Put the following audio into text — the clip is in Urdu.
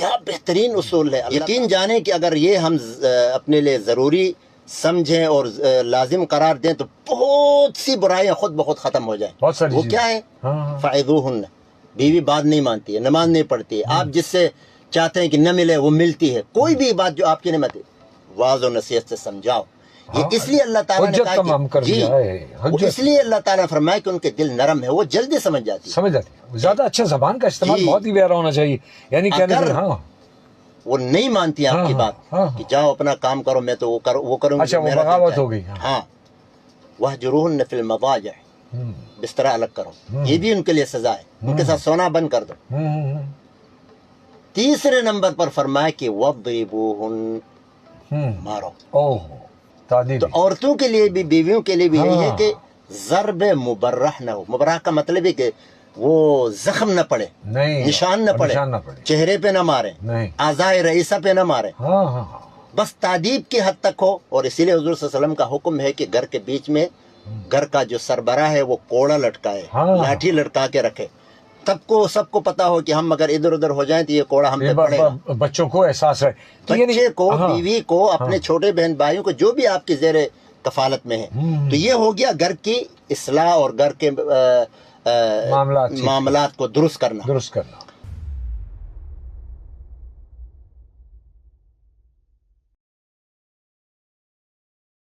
کیا بہترین اصول ہے. یقین جانیں کہ اگر یہ ہم اپنے لیے ضروری سمجھیں اور لازم قرار دیں تو بہت سی برائیاں خود بخود ختم ہو جائیں. بہت ساری وہ کیا ہے؟ فَعِظُوهُنَّ. بیوی بات نہیں مانتی ہے، نماز نہیں پڑھتی ہے، آپ جس سے چاہتے ہیں کہ نہ ملے وہ ملتی ہے، کوئی بھی بات جو آپ کی نعمت ہے واضح و نصیحت سے سمجھاؤ. یہ اس لیے اللہ تعالیٰ نے حجت تمام کہا کر دیا ہے، وہ اس لیے اللہ تعالیٰ نے فرمایا کہ ان کے دل نرم ہے، وہ جلدی سمجھ جاتی ہے. سمجھ جاتی ہے. زیادہ اچھا زبان کا استعمال جی. بہت ہی پیارا ہونا چاہیے. یعنی کہنے اگر سے ہاں وہ نہیں مانتی آپ کی بات کہ جاؤ اپنا کام کرو، میں تو وہ کروں گی. اچھا وہ بغاوت ہو گئی. ہاں. وَاهْجُرُوهُنَّ فِي الْمَضَاجِعِ. بستر الگ کرو، یہ بھی ان کے لیے سزا ہے، ان کے ساتھ سونا بند کر دو. تیسرے نمبر پر فرمایا کہ وَضْرِبُوهُنَّ. مارو. تو عورتوں کے لیے بھی بیویوں کے لیے بھی یہی ہے کہ ضرب مبرح نہ ہو. مبرح کا مطلب ہے کہ وہ زخم نہ پڑے، نشان نہ پڑے، چہرے پہ نہ مارے، اعضائے رئیسہ پہ نہ مارے، بس تعدیب کی حد تک ہو. اور اسی لیے حضور صلی اللہ علیہ وسلم کا حکم ہے کہ گھر کے بیچ میں گھر کا جو سربراہ ہے وہ کوڑا لٹکائے، لاٹھی لٹکا کے رکھے. سب کو پتا ہو کہ ہم اگر ادھر ادھر ہو جائیں تو یہ کوڑا ہم پہ پڑے گا. بچوں کو احساس ہے، بچے کو، بیوی کو، اپنے چھوٹے بہن بھائیوں کو، جو بھی آپ کی زیر کفالت میں ہے. تو یہ ہو گیا گھر کی اصلاح اور گھر کے معاملات کو درست کرنا.